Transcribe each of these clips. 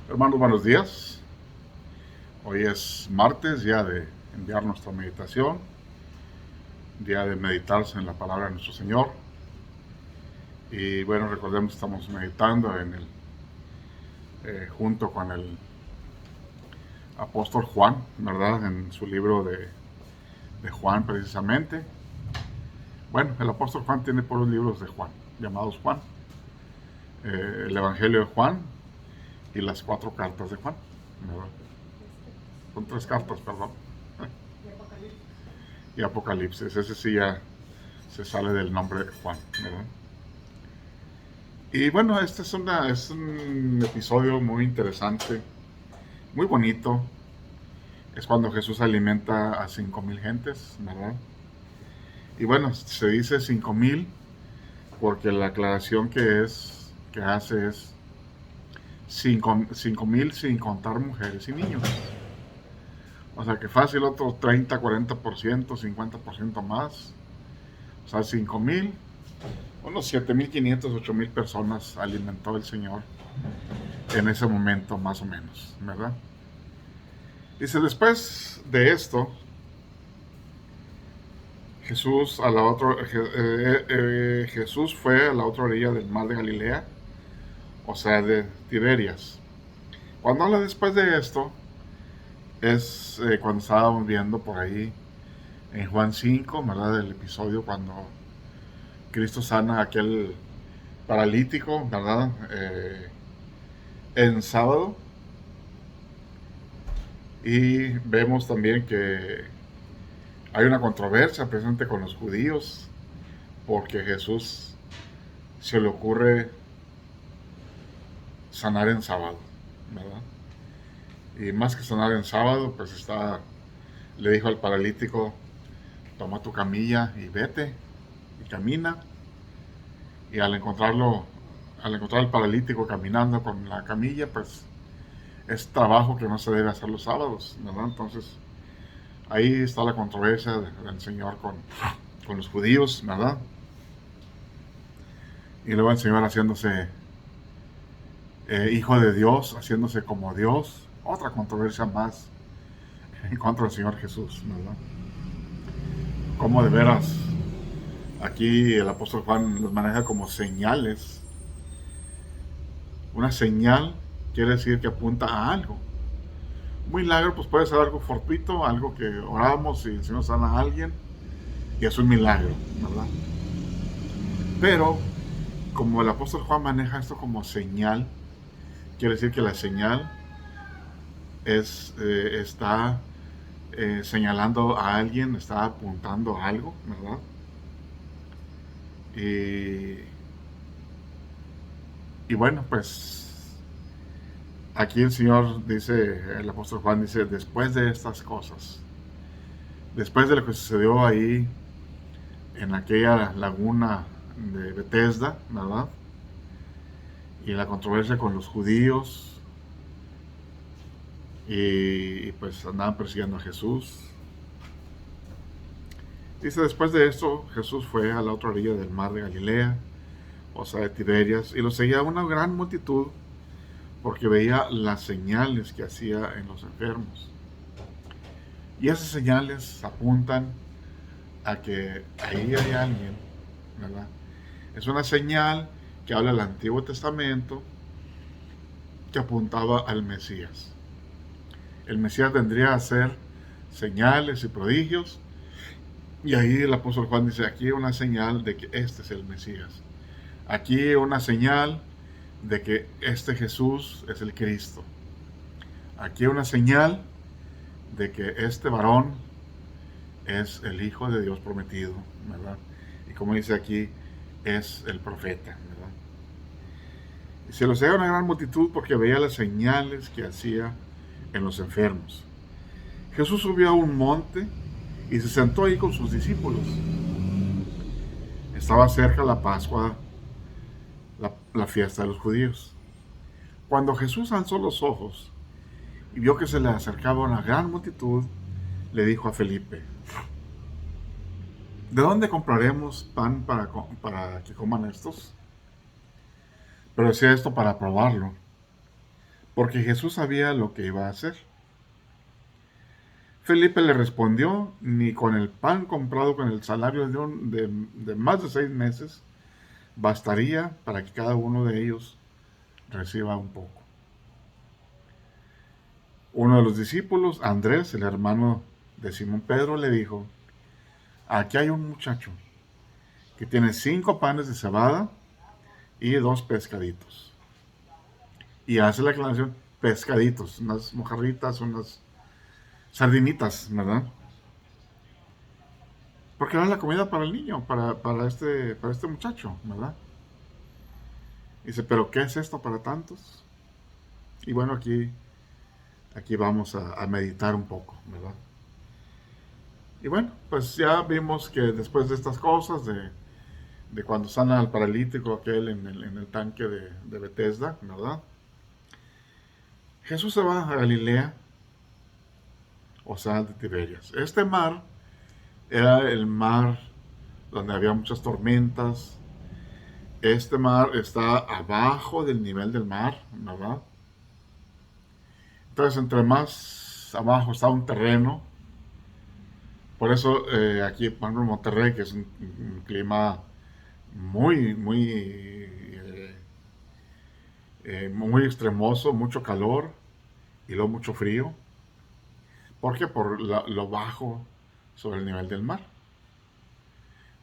Hermanos, buenos días. Hoy es martes, día de enviar nuestra meditación, día de meditarse en la palabra de nuestro Señor. Y bueno, recordemos que estamos meditando junto con el apóstol Juan, ¿verdad? En su libro de Juan precisamente. Bueno, el apóstol Juan tiene por los libros de Juan, llamados Juan. El Evangelio de Juan y las 4 cartas de Juan, ¿verdad? Son 3 cartas, perdón. Y Apocalipsis, ese sí ya se sale del nombre de Juan, ¿verdad? Y bueno, este es un episodio muy interesante, muy bonito. Es cuando Jesús alimenta a 5,000 gentes, ¿verdad? Y bueno, se dice 5,000 porque la aclaración que hace es 5,000 sin contar mujeres y niños. O sea que fácil otro 30, 40%, 50% más. O sea, 5,000, unos 7,500, 8,000 personas alimentó el Señor en ese momento más o menos, ¿verdad? Dice, después de esto, Jesús fue a la otra orilla del mar de Galilea, o sea, de Tiberias. Cuando habla después de esto, es cuando estábamos viendo por ahí en Juan 5, ¿verdad? El episodio cuando Cristo sana a aquel paralítico, ¿verdad? En sábado. Y vemos también que hay una controversia presente con los judíos porque Jesús se le ocurre sanar en sábado, ¿verdad? Y más que sanar en sábado, pues le dijo al paralítico, toma tu camilla y vete, y camina. Y al encontrar al paralítico caminando con la camilla, pues es trabajo que no se debe hacer los sábados, ¿verdad? Entonces, ahí está la controversia del Señor con los judíos, ¿verdad? Y luego el Señor haciéndose hijo de Dios, haciéndose como Dios. Otra controversia más en contra del Señor Jesús, ¿verdad? Como de veras, aquí el apóstol Juan los maneja como señales. Una señal quiere decir que apunta a algo. Un milagro pues puede ser algo fortuito, algo que oramos y el Señor sana a alguien y es un milagro, ¿verdad? Pero como el apóstol Juan maneja esto como señal, quiere decir que la señal está señalando a alguien, está apuntando a algo, ¿verdad? Y bueno, pues aquí el Señor dice, el apóstol Juan dice, después de estas cosas, después de lo que sucedió ahí en aquella laguna de Bethesda, ¿verdad? Y la controversia con los judíos, y pues andaban persiguiendo a Jesús. Dice, después de esto, Jesús fue a la otra orilla del mar de Galilea, o sea, de Tiberias, y lo seguía una gran multitud porque veía las señales que hacía en los enfermos. Y esas señales apuntan a que ahí hay alguien, ¿verdad? Es una señal que habla del Antiguo Testamento que apuntaba al Mesías. El Mesías vendría a hacer señales y prodigios. Y ahí el apóstol Juan dice, aquí hay una señal de que este es el Mesías. Aquí hay una señal de que este Jesús es el Cristo. Aquí hay una señal de que este varón es el Hijo de Dios prometido, ¿verdad? Y como dice aquí, es el profeta, ¿verdad? Y se lo seguía una gran multitud porque veía las señales que hacía en los enfermos. Jesús subió a un monte y se sentó ahí con sus discípulos. Estaba cerca la Pascua, la fiesta de los judíos. Cuando Jesús alzó los ojos y vio que se le acercaba una gran multitud, le dijo a Felipe, ¿de dónde compraremos pan para que coman estos? Pero decía esto para probarlo, porque Jesús sabía lo que iba a hacer. Felipe le respondió: ni con el pan comprado con el salario de más de 6 meses bastaría para que cada uno de ellos reciba un poco. Uno de los discípulos, Andrés, el hermano de Simón Pedro, le dijo: aquí hay un muchacho que tiene 5 panes de cebada y 2 pescaditos. Y hace la aclaración: pescaditos, unas mojarritas, unas sardinitas, ¿verdad? Porque era la comida para el niño, para este muchacho, ¿verdad? Dice: pero ¿qué es esto para tantos? Y bueno, aquí vamos a meditar un poco, ¿verdad? Y bueno, pues ya vimos que después de estas cosas, de cuando sana al paralítico aquel en el tanque de Bethesda, ¿verdad? Jesús se va a Galilea, o sea, de Tiberias. Este mar era el mar donde había muchas tormentas. Este mar está abajo del nivel del mar, ¿verdad? Entonces, entre más abajo está un terreno, por eso aquí, por ejemplo, en Monterrey, que es un clima muy extremoso, mucho calor y luego mucho frío. ¿Por qué? Por lo bajo sobre el nivel del mar.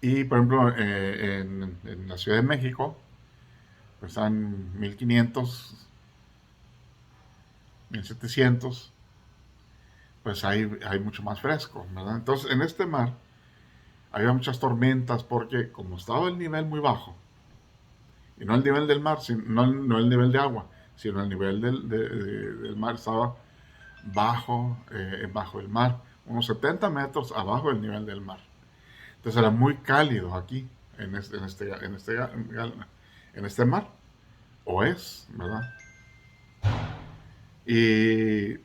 Y por ejemplo, en la Ciudad de México, pues están 1500, 1700, pues hay mucho más fresco, ¿verdad? Entonces, en este mar había muchas tormentas porque como estaba el nivel muy bajo, y no el nivel del mar, no el nivel de agua, sino el nivel del mar estaba bajo el mar, unos 70 metros abajo del nivel del mar. Entonces era muy cálido aquí, en este mar, o es, ¿verdad? Y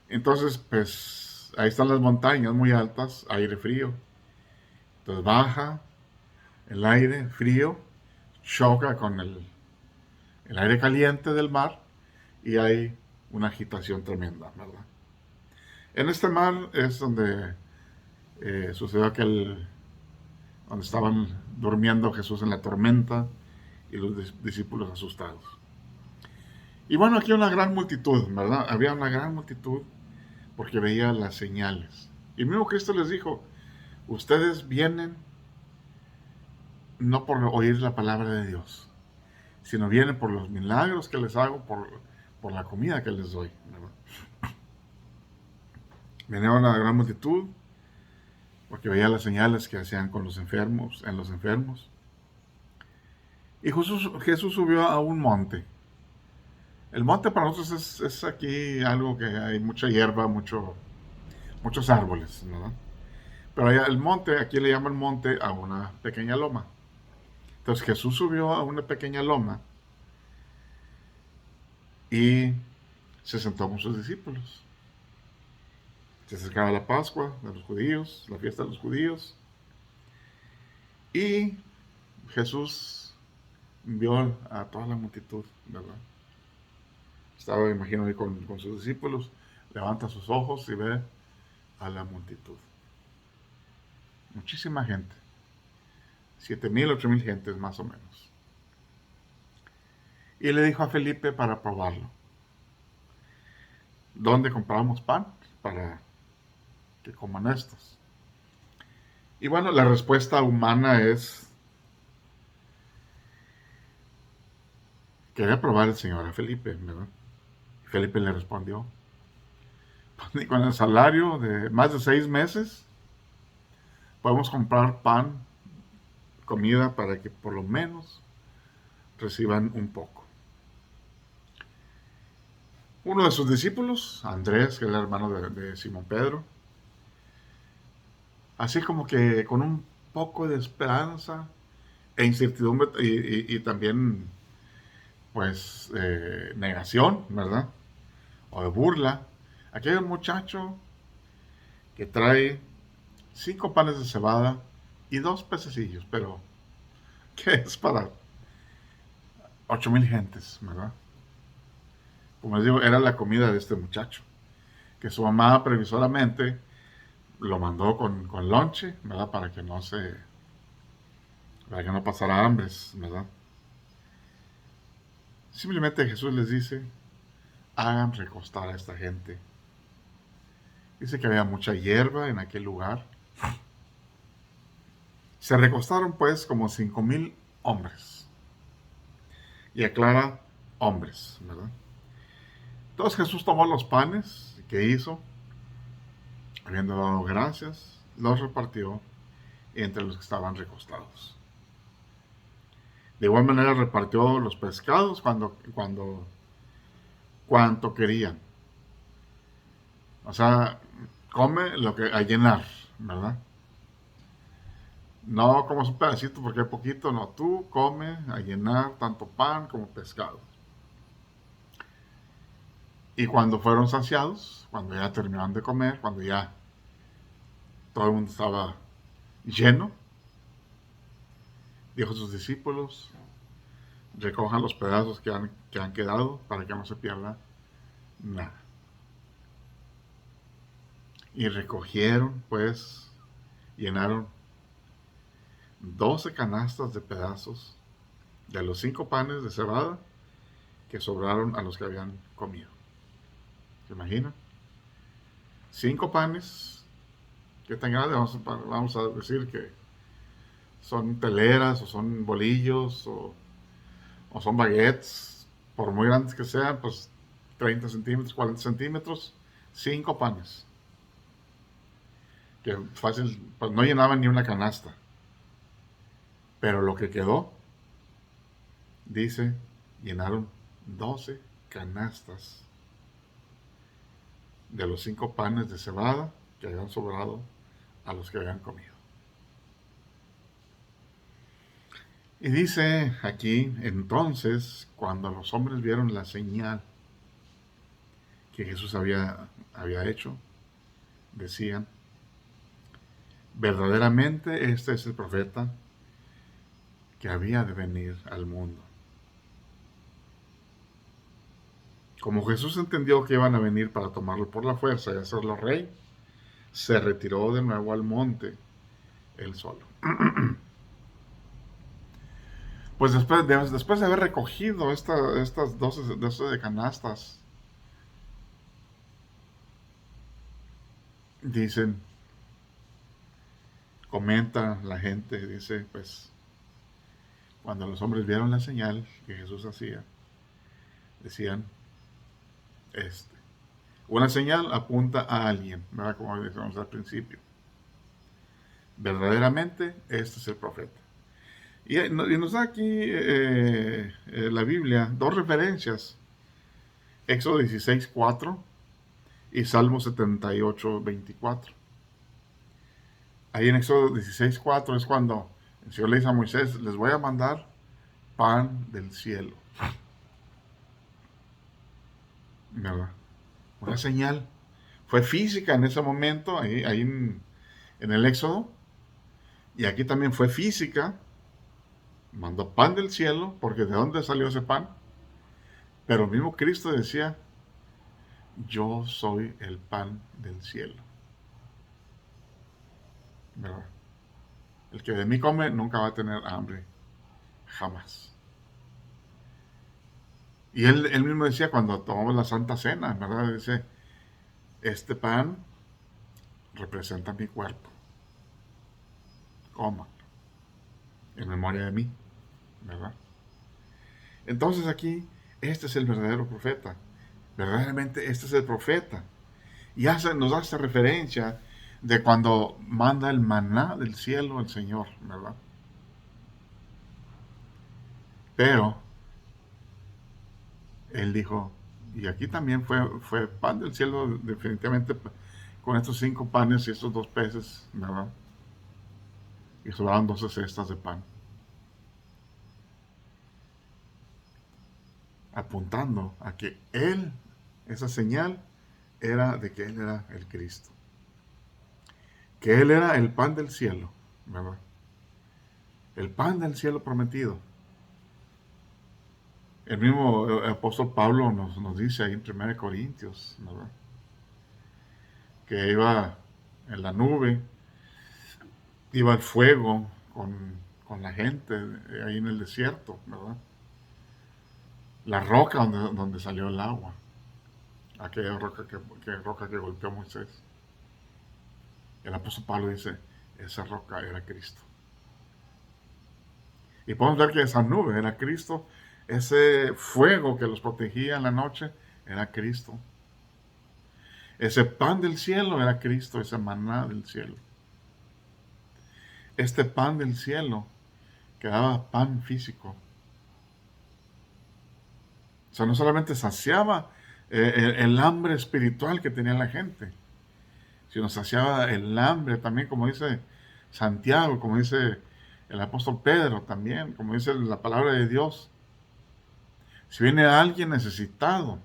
entonces, pues, ahí están las montañas muy altas, aire frío. Entonces baja el aire frío, choca con el aire caliente del mar y hay una agitación tremenda, ¿verdad? En este mar es donde sucedió donde estaban durmiendo Jesús en la tormenta y los discípulos asustados. Y bueno, aquí una gran multitud, ¿verdad? Había una gran multitud porque veía las señales. Y mismo Cristo les dijo: ustedes vienen no por oír la palabra de Dios, sino vienen por los milagros que les hago, por la comida que les doy, ¿verdad? Venía una gran multitud porque veía las señales que hacían con los enfermos, en los enfermos. Y Jesús subió a un monte. El monte para nosotros es aquí algo que hay mucha hierba, muchos árboles, ¿no? Pero allá el monte, aquí le llaman monte a una pequeña loma. Entonces Jesús subió a una pequeña loma y se sentó con sus discípulos. Se acercaba la Pascua de los judíos, la fiesta de los judíos, y Jesús vio a toda la multitud, ¿verdad? Estaba, imagino, ahí con sus discípulos, levanta sus ojos y ve a la multitud. Muchísima gente. 7,000, 8,000 gentes más o menos. Y le dijo a Felipe para probarlo: ¿dónde compramos pan para que coman estos? Y bueno, la respuesta humana es: quería probar el Señor a Felipe, ¿verdad? Y Felipe le respondió: pues ni con el salario de más de 6 meses podemos comprar pan, comida, para que por lo menos reciban un poco. Uno de sus discípulos, Andrés, que era el hermano de Simón Pedro, así como que con un poco de esperanza e incertidumbre y también, pues, negación, ¿verdad? O de burla. Aquí hay un muchacho que trae 5 panes de cebada y 2 pececillos, pero ¿qué es para 8,000 gentes, ¿verdad? Como les digo, era la comida de este muchacho, que su mamá previsoramente lo mandó con lonche, ¿verdad? Para que no pasara hambres, ¿verdad? Simplemente Jesús les dice, hagan recostar a esta gente. Dice que había mucha hierba en aquel lugar. Se recostaron pues como 5,000 hombres. Y aclara, hombres, ¿verdad? Entonces Jesús tomó los panes que hizo, habiendo dado gracias, los repartió entre los que estaban recostados. De igual manera repartió los pescados cuanto querían. O sea, come lo que a llenar, ¿verdad? No comas un pedacito porque hay poquito, no, tú come a llenar tanto pan como pescado. Y cuando fueron saciados, cuando ya terminaron de comer, cuando ya todo el mundo estaba lleno, dijo a sus discípulos, recojan los pedazos que han quedado para que no se pierda nada. Y recogieron, pues, llenaron 12 canastas de pedazos de los 5 panes de cebada que sobraron a los que habían comido. ¿Se imaginan? 5 panes, ¿qué tan grandes? Vamos a decir que son teleras o son bolillos o son baguettes, por muy grandes que sean, pues 30 centímetros, 40 centímetros, 5 panes. Que fácil, pues no llenaban ni una canasta. Pero lo que quedó, dice, llenaron 12 canastas de los 5 panes de cebada que habían sobrado a los que habían comido. Y dice aquí, entonces, cuando los hombres vieron la señal que Jesús había hecho, decían, verdaderamente este es el profeta que había de venir al mundo. Como Jesús entendió que iban a venir para tomarlo por la fuerza y hacerlo rey, se retiró de nuevo al monte, él solo. Pues después de haber recogido estas 12 de canastas, dicen, comenta la gente, dice, pues, cuando los hombres vieron la señal que Jesús hacía, decían, una señal apunta a alguien, ¿verdad? Como decíamos al principio. Verdaderamente, este es el profeta. Y nos da aquí la Biblia 2 referencias, Éxodo 16:4 y Salmo 78:24. Ahí en Éxodo 16:4 es cuando el Señor le dice a Moisés, les voy a mandar pan del cielo. ¿Verdad? Una señal. Fue física en ese momento, ahí en el Éxodo. Y aquí también fue física. Mandó pan del cielo, porque ¿de dónde salió ese pan? Pero el mismo Cristo decía, yo soy el pan del cielo. ¿Verdad? El que de mí come nunca va a tener hambre, jamás. Y él mismo decía cuando tomamos la Santa Cena, ¿verdad? Dice, este pan representa mi cuerpo. Coma, en memoria de mí, ¿verdad? Entonces aquí, este es el verdadero profeta. Verdaderamente este es el profeta. Y nos hace referencia de cuando manda el maná del cielo el Señor, ¿verdad? Pero él dijo, y aquí también fue pan del cielo definitivamente con estos 5 panes y estos 2 peces, ¿verdad? Y sobraron 12 cestas de pan. Apuntando a que él, esa señal, era de que él era el Cristo. Que él era el pan del cielo, ¿verdad? El pan del cielo prometido. El mismo apóstol Pablo nos dice ahí en 1 Corintios, ¿verdad? Que iba en la nube, iba el fuego con la gente ahí en el desierto, ¿verdad? La roca donde salió el agua, aquella roca que golpeó a Moisés. El apóstol Pablo dice, esa roca era Cristo. Y podemos ver que esa nube era Cristo, ese fuego que los protegía en la noche era Cristo. Ese pan del cielo era Cristo, ese maná del cielo. Este pan del cielo que daba pan físico. O sea, no solamente saciaba el hambre espiritual que tenía la gente, sino saciaba el hambre también, como dice Santiago, como dice el apóstol Pedro también, como dice la palabra de Dios. Si viene alguien necesitado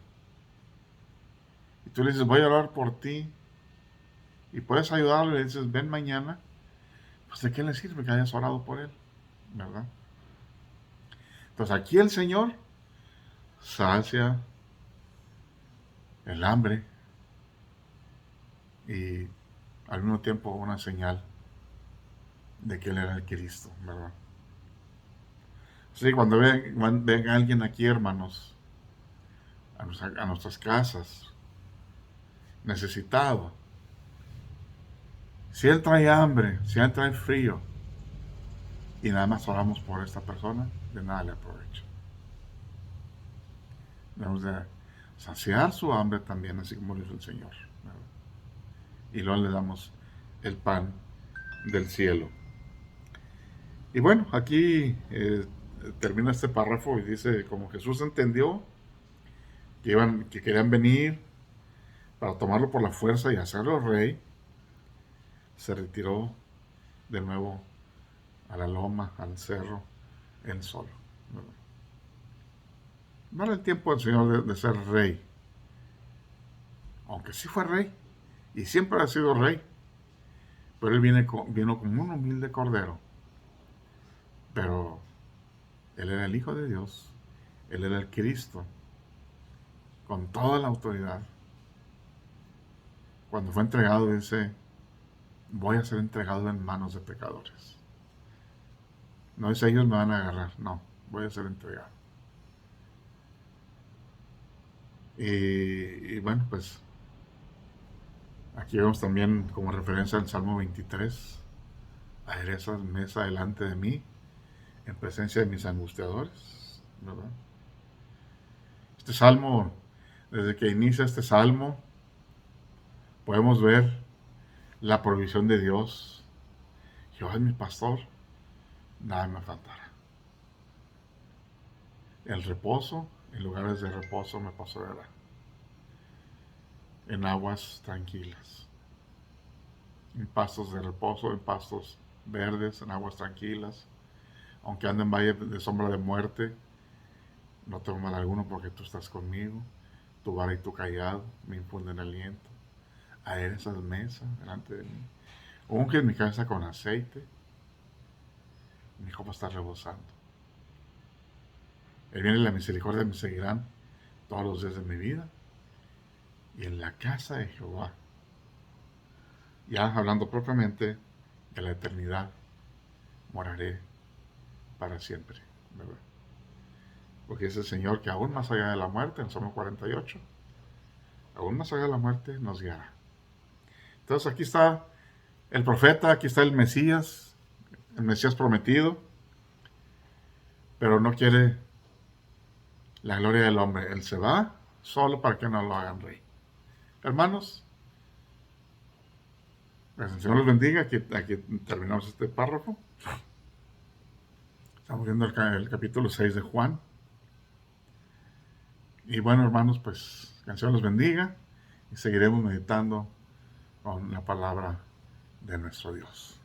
y tú le dices, voy a orar por ti, y puedes ayudarle, le dices, ven mañana, pues ¿de qué le sirve que hayas orado por él? ¿Verdad? Entonces aquí el Señor sacia el hambre y al mismo tiempo una señal de que Él era el Cristo, ¿verdad? Así que cuando ven a alguien aquí, hermanos, a nuestras casas, necesitado, si Él trae hambre, si Él trae frío, y nada más oramos por esta persona, de nada le aprovecha. Debemos de saciar su hambre también, así como lo hizo el Señor, ¿verdad? Y luego le damos el pan del cielo. Y bueno, aquí termina este párrafo y dice, como Jesús entendió que querían venir para tomarlo por la fuerza y hacerlo rey, se retiró de nuevo a la loma, al cerro, él solo. No era el tiempo del Señor de ser rey, aunque sí fue rey, y siempre ha sido rey, pero él vino como un humilde cordero, pero él era el Hijo de Dios, él era el Cristo, con toda la autoridad. Cuando fue entregado, dice, voy a ser entregado en manos de pecadores. No dice, ellos me van a agarrar, no, voy a ser entregado. Y bueno, pues aquí vemos también como referencia al Salmo 23, aderezas mesa delante de mí, en presencia de mis angustiadores, ¿verdad? Este salmo, desde que inicia este salmo, podemos ver la provisión de Dios. Jehová es mi pastor, nada me faltará. El reposo, en lugares de reposo me pastoreará, en aguas tranquilas, en pastos de reposo, en pastos verdes, en aguas tranquilas. Aunque ande en valle de sombra de muerte, no tengo mal alguno porque tú estás conmigo. Tu vara y tu callado me infunden aliento. Aderezas mesa delante de mí. Unges mi cabeza con aceite. Mi copa está rebosando. El bien y la misericordia me seguirán todos los días de mi vida. Y en la casa de Jehová, ya hablando propiamente de la eternidad, moraré para siempre, ¿verdad? Porque es el Señor que aún más allá de la muerte, en Salmo 48, aún más allá de la muerte nos guiará. Entonces aquí está el profeta, aquí está el Mesías prometido, pero no quiere la gloria del hombre. Él se va solo para que no lo hagan rey. Hermanos, pues el Señor los bendiga. Aquí terminamos este párrafo. Estamos viendo el capítulo 6 de Juan. Y bueno, hermanos, pues que el Señor los bendiga y seguiremos meditando con la palabra de nuestro Dios.